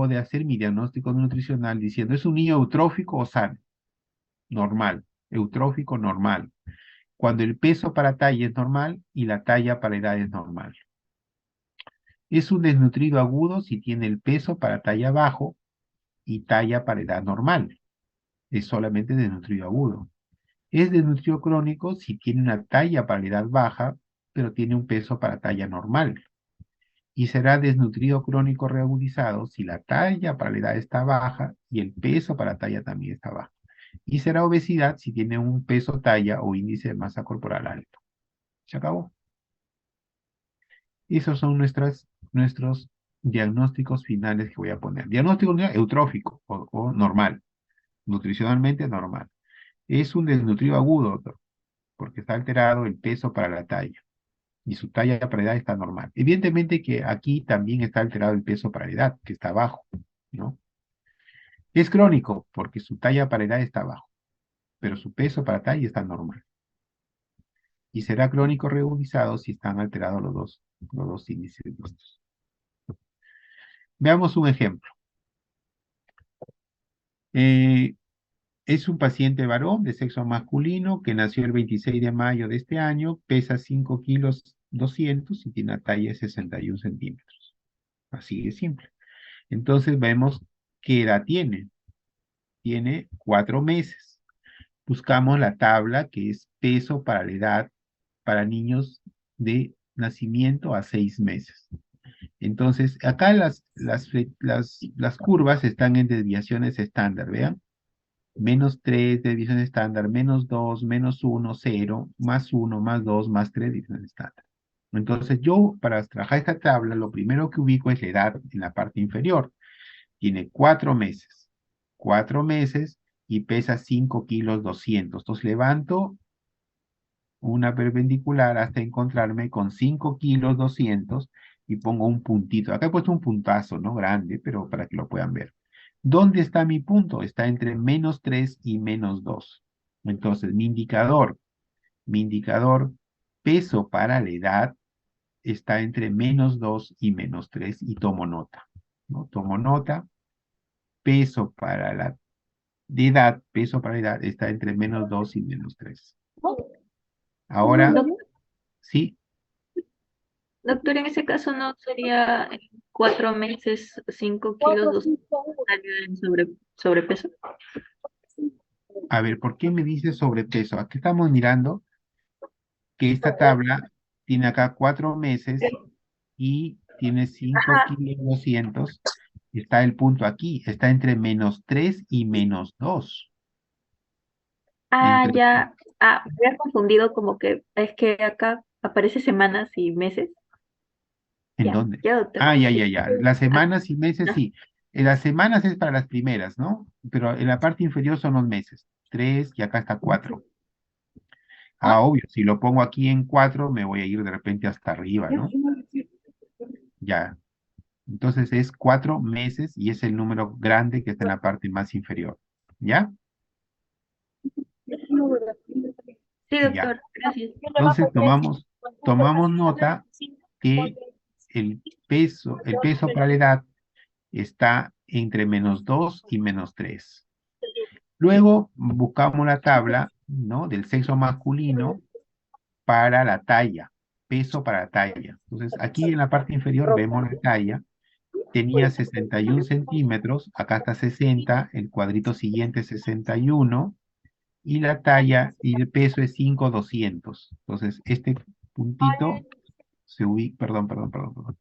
de hacer mi diagnóstico nutricional diciendo, ¿es un niño eutrófico o sano? Normal, eutrófico normal. Cuando el peso para talla es normal y la talla para edad es normal. Es un desnutrido agudo si tiene el peso para talla bajo y talla para edad normal. Es solamente desnutrido agudo. Es desnutrido crónico si tiene una talla para edad baja, pero tiene un peso para talla normal. Y será desnutrido crónico reagudizado si la talla para la edad está baja y el peso para talla también está bajo. Y será obesidad si tiene un peso talla o índice de masa corporal alto. ¿Se acabó? Esos son nuestros diagnósticos finales que voy a poner. Diagnóstico eutrófico o normal, nutricionalmente normal. Es un desnutrido agudo, doctor, porque está alterado el peso para la talla y su talla para edad está normal. Evidentemente que aquí también está alterado el peso para la edad, que está bajo, ¿no? Es crónico porque su talla para edad está bajo, pero su peso para talla está normal. Y será crónico reagudizado si están alterados los dos índices de estos. Veamos un ejemplo. Es un paciente varón de sexo masculino que nació el 26 de mayo de este año, pesa 5 kilos 200 y tiene una talla de 61 centímetros. Así de simple. Entonces vemos qué edad tiene. Tiene 4 meses. Buscamos la tabla que es peso para la edad para niños de nacimiento a 6 meses. Entonces, acá las curvas están en desviaciones estándar, vean. -3, desviación estándar, -2, -1, 0, +1, +2, +3, desviación estándar. Entonces, yo para trabajar esta tabla, lo primero que ubico es la edad en la parte inferior. Tiene 4 meses. 4 meses y pesa 5 kilos 200. Entonces, levanto una perpendicular hasta encontrarme con 5 kilos 200 y pongo un puntito. Acá he puesto un puntazo, ¿no? Grande, pero para que lo puedan ver. ¿Dónde está mi punto? Está entre -3 y -2. Entonces, mi indicador peso para la edad está entre -2 y -3 y tomo nota, ¿no? Tomo nota, peso para la de edad, peso para la edad está entre -2 y -3. Ahora, Doc- sí, Doctor, en ese caso no sería 4 meses, 5 kilos, 200 estaría en sobrepeso. a ver, ¿por qué me dice sobrepeso? Aquí estamos mirando que esta tabla tiene acá 4 meses y tiene 5 Ajá. kilos 200. Está el punto aquí, está entre -3 y -2. Ah, Entre, ya. Ah, me había confundido como que es que acá aparece semanas y meses. ¿En Ya, dónde? ya, doctor. Ah, ya, ya, ya. Las Ah, semanas y meses, no. sí. Las semanas es para las primeras, ¿no? Pero en la parte inferior son los meses. 3 y acá está 4. Ah, obvio, si lo pongo aquí en 4, me voy a ir de repente hasta arriba, ¿no? Ya. Entonces es 4 meses y es el número grande que está en la parte más inferior. ¿Ya? Sí, Ya. doctor, gracias. Entonces tomamos nota que el peso para la edad está entre -2 y -3. Luego buscamos la tabla, ¿no? Del sexo masculino para la talla, peso para la talla. Entonces, aquí en la parte inferior vemos la talla. Tenía 61 centímetros, acá está 60, el cuadrito siguiente 61, y la talla y el peso es 5,200. Entonces, este puntito se ubica, perdón.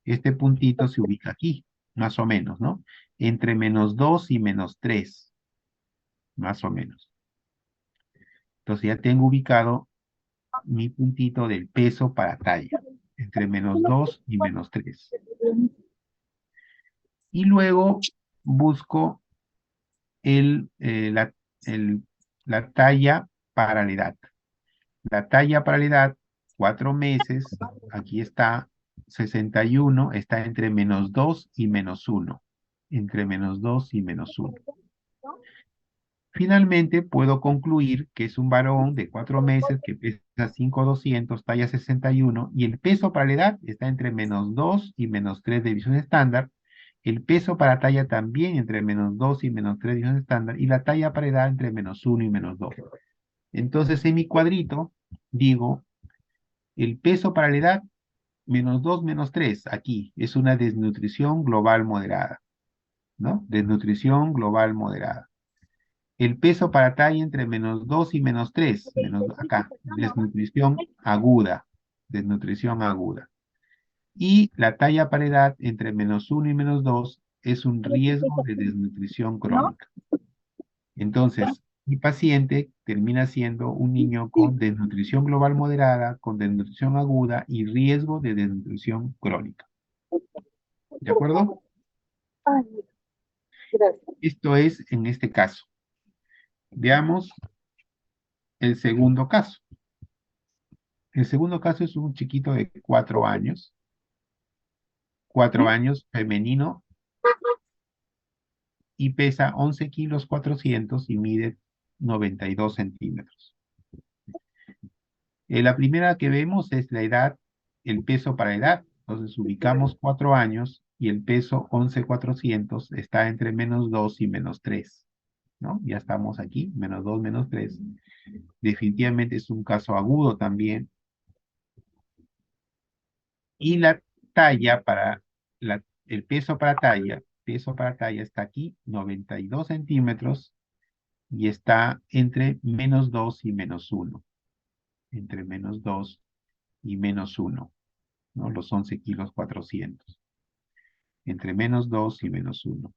Este puntito se ubica aquí, más o menos, ¿no? Entre -2 y -3, más o menos. Entonces ya tengo ubicado mi puntito del peso para talla, entre -2 y -3. Y luego busco la, la talla para la edad. La talla para la edad, 4 meses, aquí está 61, está entre -2 y -1. Entre -2 y -1. Finalmente, puedo concluir que es un varón de 4 meses que pesa 5,200, talla 61, y el peso para la edad está entre -2 y -3 de visión estándar. El peso para talla también entre -2 y -3 de visión estándar, y la talla para edad entre -1 y -2. Entonces, en mi cuadrito, digo, el peso para la edad, -2, -3, aquí, es una desnutrición global moderada, ¿no? Desnutrición global moderada. El peso para talla entre -2 y -3, acá, desnutrición aguda, desnutrición aguda. Y la talla para edad entre -1 y -2 es un riesgo de desnutrición crónica. Entonces, mi paciente termina siendo un niño con desnutrición global moderada, con desnutrición aguda y riesgo de desnutrición crónica. ¿De acuerdo? Esto es en este caso. Veamos el segundo caso. El segundo caso es un chiquito de 4 años. 4 años, femenino, y pesa 11 kilos 400 y mide 92 centímetros. La primera que vemos es la edad, el peso para edad. Entonces ubicamos 4 años y el peso 11,400 está entre -2 y -3. ¿no? Ya estamos aquí, -2, -3. Definitivamente es un caso agudo también. Y la talla para, el peso para talla está aquí, 92 centímetros, y está entre -2 y -1. Entre -2 y -1, ¿no? Los 11 kilos 400. Entre -2 y -1.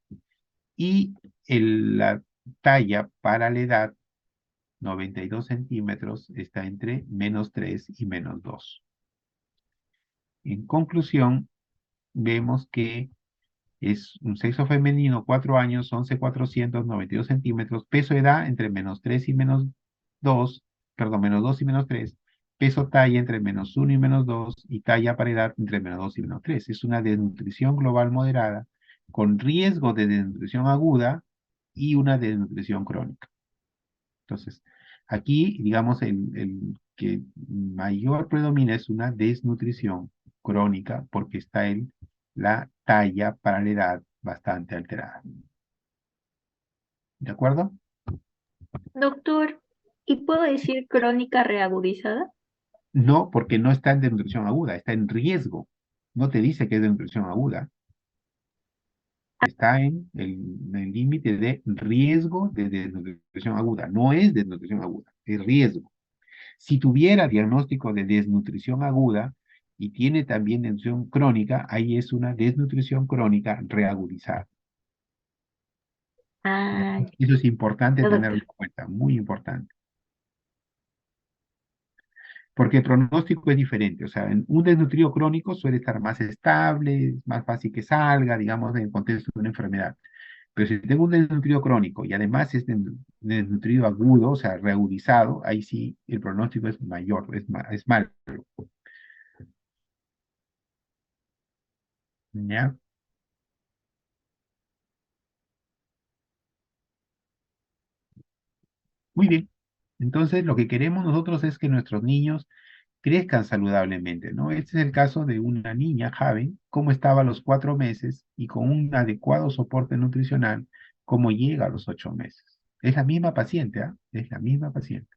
Y la talla para la edad, 92 centímetros, está entre -3 y -2. En conclusión, vemos que es un sexo femenino, 4 años, 11,492 centímetros, peso edad entre -3 y -2, perdón, -2 y -3, peso talla entre -1 y -2, y talla para edad entre -2 y -3. Es una desnutrición global moderada, con riesgo de desnutrición aguda y una desnutrición crónica. Entonces, aquí, digamos, el que mayor predomina es una desnutrición crónica, porque está en la talla para la edad bastante alterada. ¿De acuerdo? Doctor, ¿y puedo decir crónica reagudizada? No, porque no está en desnutrición aguda, está en riesgo. No te dice que es desnutrición aguda. Está en el límite de riesgo de desnutrición aguda. No es desnutrición aguda, es riesgo. Si tuviera diagnóstico de desnutrición aguda y tiene también desnutrición crónica, ahí es una desnutrición crónica reagudizada. Ah, Eso es importante ya, tenerlo doctor. en cuenta, muy importante. Porque el pronóstico es diferente. O sea, un desnutrido crónico suele estar más estable, es más fácil que salga, digamos, en el contexto de una enfermedad. Pero si tengo un desnutrido crónico y además es desnutrido agudo, o sea, reagudizado, ahí sí el pronóstico es mayor, es malo. ¿Ya? Muy bien. Entonces, lo que queremos nosotros es que nuestros niños crezcan saludablemente, ¿no? Este es el caso de una niña, Javi, cómo estaba a los 4 meses y con un adecuado soporte nutricional, cómo llega a los 8 meses. Es la misma paciente, ¿ah? Es la misma paciente.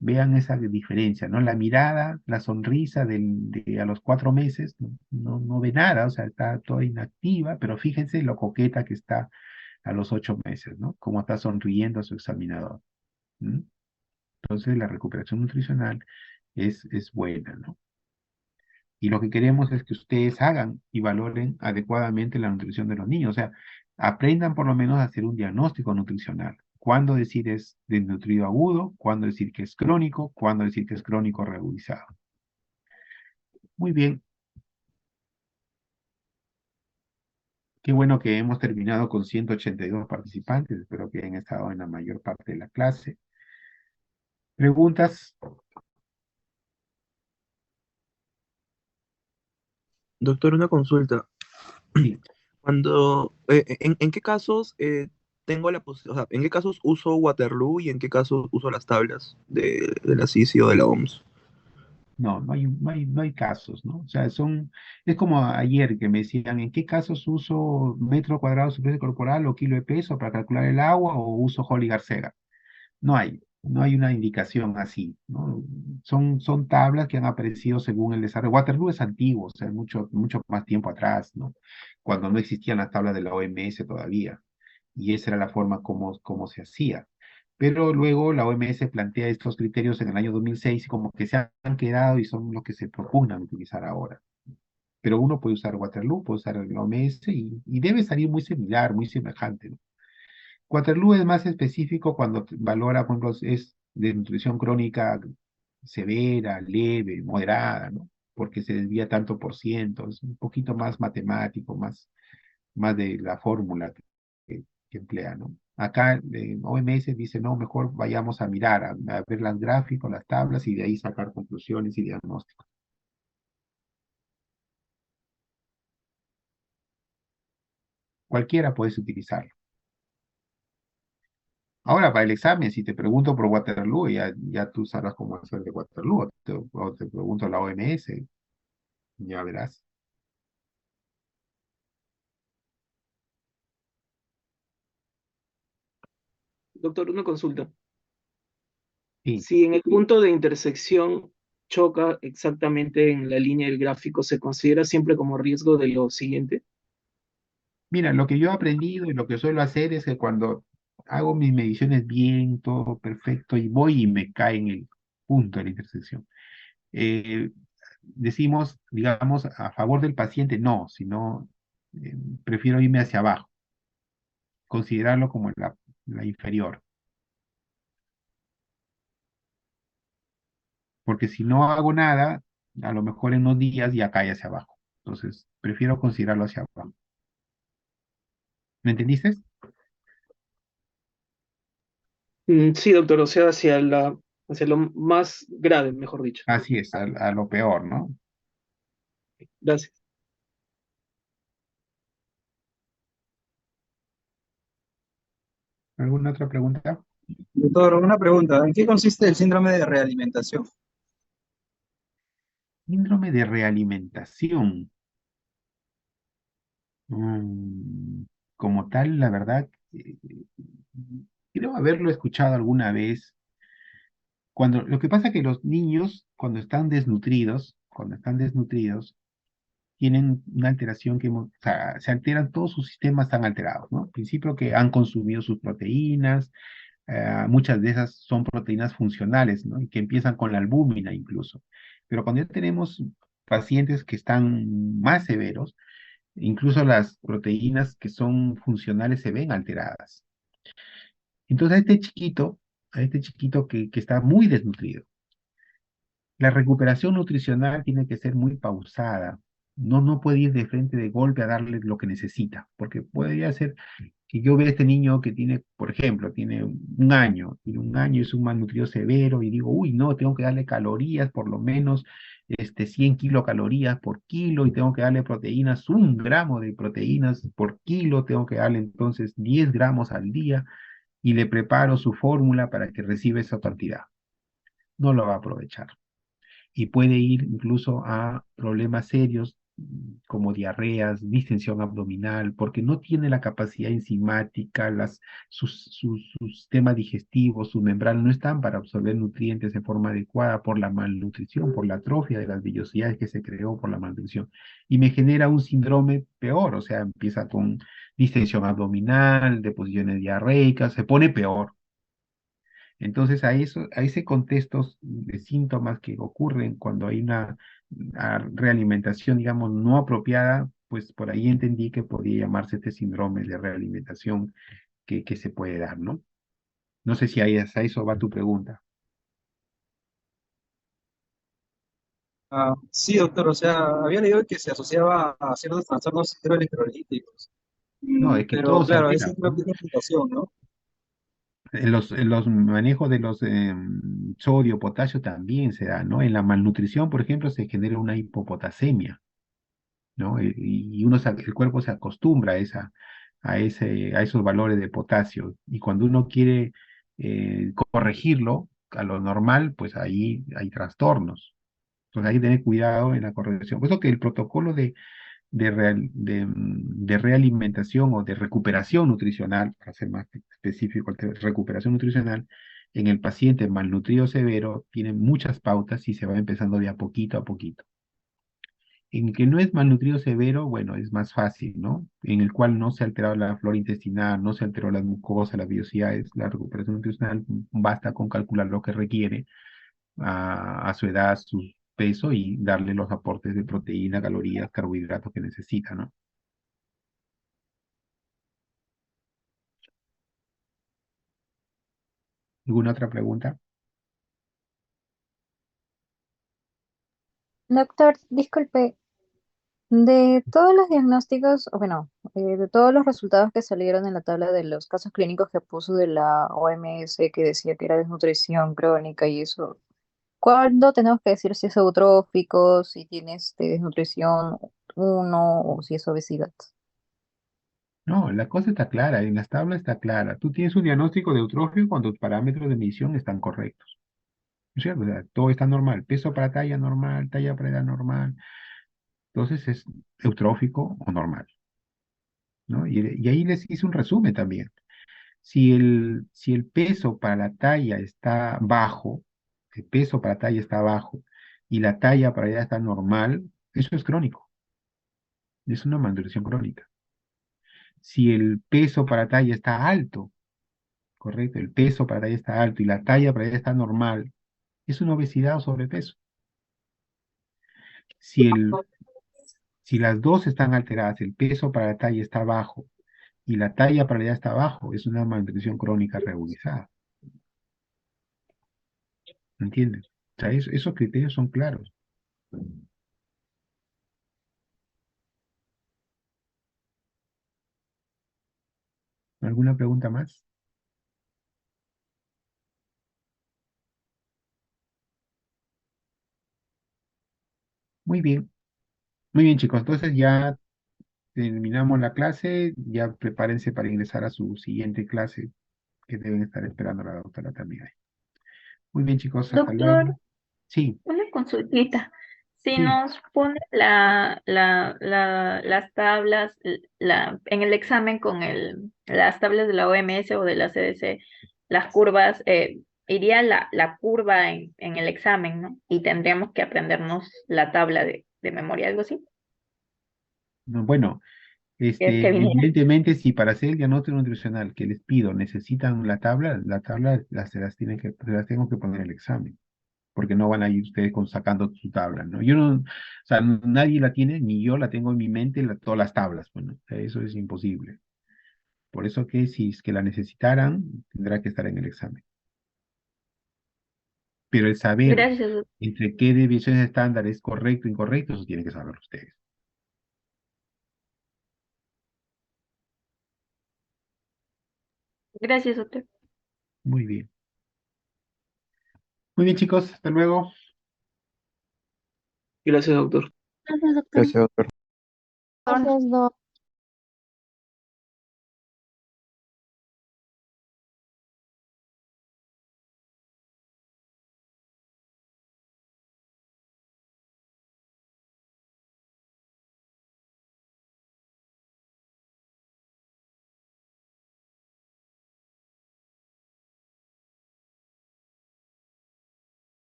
Vean esa diferencia, ¿no? La mirada, la sonrisa a los 4 meses, no ve nada, o sea, está toda inactiva, pero fíjense lo coqueta que está a los 8 meses, ¿no? Cómo está sonriendo a su examinador. ¿Mm? Entonces, la recuperación nutricional es buena, ¿no? Y lo que queremos es que ustedes hagan y valoren adecuadamente la nutrición de los niños. O sea, aprendan por lo menos a hacer un diagnóstico nutricional. Cuándo decir es desnutrido agudo, cuándo decir que es crónico, cuándo decir que es crónico reagudizado. Muy bien. Qué bueno que hemos terminado con 182 participantes. Espero que hayan estado en la mayor parte de la clase. ¿Preguntas? Doctor, una consulta. Sí. ¿En qué casos tengo la posibilidad, o sea, en qué casos uso Waterloo y en qué casos uso las tablas de la CICI o de la OMS? No, no hay casos, ¿no? O sea, es como ayer que me decían, ¿en qué casos uso metro cuadrado de superficie corporal o kilo de peso para calcular el agua o uso Holly Garcega? No hay una indicación así, ¿no? Son tablas que han aparecido según el desarrollo. Waterloo es antiguo, o sea, mucho más tiempo atrás, ¿no? Cuando no existían las tablas de la OMS todavía. Y esa era la forma como se hacía. Pero luego la OMS plantea estos criterios en el año 2006 y como que se han quedado y son los que se propugnan utilizar ahora. Pero uno puede usar Waterloo, puede usar la OMS y debe salir muy similar, muy semejante, ¿no? Waterloo es más específico cuando valora, por ejemplo, es de nutrición crónica severa, leve, moderada, ¿no? Porque se desvía tanto por ciento, es un poquito más matemático, más de la fórmula que emplea, ¿no? Acá OMS dice, no, mejor vayamos a mirar, a ver los gráficos, las tablas y de ahí sacar conclusiones y diagnósticos. Cualquiera puedes utilizarlo. Ahora, para el examen, si te pregunto por Waterloo, ya tú sabrás cómo hacer de Waterloo, o te pregunto la OMS, ya verás. Doctor, una consulta. Sí. Si en el punto de intersección choca exactamente en la línea del gráfico, ¿se considera siempre como riesgo de lo siguiente? Mira, lo que yo he aprendido y lo que suelo hacer es que cuando hago mis mediciones bien, todo perfecto, y voy y me cae en el punto de la intersección. eh, Decimos, digamos, a favor del paciente, no, sino prefiero irme hacia abajo, considerarlo como la inferior, porque si no hago nada, a lo mejor en unos días ya cae hacia abajo. Entonces, prefiero considerarlo hacia abajo. ¿Me entendiste? Sí, doctor, o sea, hacia lo más grave, mejor dicho. Así es, a lo peor, ¿no? Gracias. ¿Alguna otra pregunta? Doctor, una pregunta. ¿En qué consiste el síndrome de realimentación? Síndrome de realimentación. Mm, Como tal, la verdad, creo haberlo escuchado alguna vez. Lo que pasa es que los niños, cuando están desnutridos, tienen una alteración o sea, se alteran, todos sus sistemas están alterados, ¿no? Al principio que han consumido sus proteínas, muchas de esas son proteínas funcionales, ¿no? Y que empiezan con la albúmina incluso. Pero cuando ya tenemos pacientes que están más severos, incluso las proteínas que son funcionales se ven alteradas. Entonces a este chiquito que está muy desnutrido, la recuperación nutricional tiene que ser muy pausada. No puede ir de frente de golpe a darle lo que necesita, porque podría ser que yo vea a este niño que tiene, por ejemplo, tiene un año, es un malnutrido severo, y digo, uy, no, tengo que darle calorías, por lo menos 100 kilocalorías por kilo, y tengo que darle proteínas, 1 gramo de proteínas por kilo, tengo que darle entonces 10 gramos al día, y le preparo su fórmula para que reciba esa cantidad. No lo va a aprovechar y puede ir incluso a problemas serios como diarreas, distensión abdominal, porque no tiene la capacidad enzimática, su sistema digestivo, su membrana no están para absorber nutrientes de forma adecuada por la malnutrición, por la atrofia de las vellosidades que se creó por la malnutrición. Y me genera un síndrome peor, o sea, empieza con distensión abdominal, deposiciones diarreicas, se pone peor. Entonces, a ese contexto de síntomas que ocurren cuando hay una realimentación, digamos, no apropiada, pues por ahí entendí que podía llamarse este síndrome de realimentación que se puede dar, ¿no? No sé si a eso va tu pregunta. Sí, doctor, o sea, había leído que se asociaba a ciertos trastornos hidroelectrolíticos. No, es que Pero todo se claro, ahí altera, siempre ¿no? aplica explicación, ¿no? En los manejos de los sodio, potasio también se da, ¿no? En la malnutrición, por ejemplo, se genera una hipopotasemia, ¿no? Y el cuerpo se acostumbra a esos valores de potasio. Y cuando uno quiere corregirlo a lo normal, pues ahí hay trastornos. Entonces hay que tener cuidado en la corrección. Por eso que el protocolo de realimentación o de recuperación nutricional, para ser más específico, recuperación nutricional, en el paciente malnutrido severo, tiene muchas pautas y se va empezando de a poquito a poquito. En que no es malnutrido severo, bueno, es más fácil, ¿no? En el cual no se ha alterado la flora intestinal, no se alteró la mucosa, las vellosidades, la recuperación nutricional, basta con calcular lo que requiere a su edad, su peso y darle los aportes de proteína, calorías, carbohidratos que necesita, ¿no? ¿Alguna otra pregunta? Doctor, disculpe, de todos los diagnósticos, o bueno, de todos los resultados que salieron en la tabla de los casos clínicos que puso de la OMS que decía que era desnutrición crónica y eso, ¿cuándo tenemos que decir si es eutrófico, si tiene desnutrición uno o si es obesidad? No, la cosa está clara, en las tablas está clara. Tú tienes un diagnóstico de eutrófico cuando tus parámetros de medición están correctos. ¿No es cierto? O sea, todo está normal. Peso para talla normal, talla para edad normal. Entonces es eutrófico o normal, ¿no? Y ahí les hice un resumen también. Si el peso para la talla está bajo, el peso para la talla está bajo y la talla para allá está normal, eso es crónico, es una malnutrición crónica. Si el peso para talla está alto, correcto, el peso para talla está alto y la talla para allá está normal, es una obesidad o sobrepeso. Si, si las dos están alteradas, el peso para la talla está bajo y la talla para allá está bajo, es una malnutrición crónica reagudizada. ¿Entiendes? O sea, esos criterios son claros. ¿Alguna pregunta más? Muy bien. Muy bien, chicos. Entonces ya terminamos la clase. Ya prepárense para ingresar a su siguiente clase que deben estar esperando la doctora también. Muy bien, chicos. Hasta luego. Doctor, Sí, una consultita. Si sí. nos pone las tablas en el examen con las tablas de la OMS o de la CDC, las curvas, iría la curva en el examen, ¿no? Y tendríamos que aprendernos la tabla de memoria, algo así. No, bueno, Que es que viniera. evidentemente, si para hacer el diagnóstico nutricional que les pido necesitan la tabla se las se las tengo que poner en el examen, porque no van a ir ustedes sacando su tabla, ¿no? Yo no, o sea, nadie la tiene, ni yo la tengo en mi mente, todas las tablas, bueno, o sea, eso es imposible. Por eso que si es que la necesitaran, tendrá que estar en el examen. Pero el saber Gracias, entre qué deviaciones estándar es correcto o incorrecto, eso tienen que saberlo ustedes. gracias, doctor. Muy bien. Muy bien, chicos, hasta luego. Gracias, doctor. Gracias, doctor. Gracias, doctor. Gracias, Doc.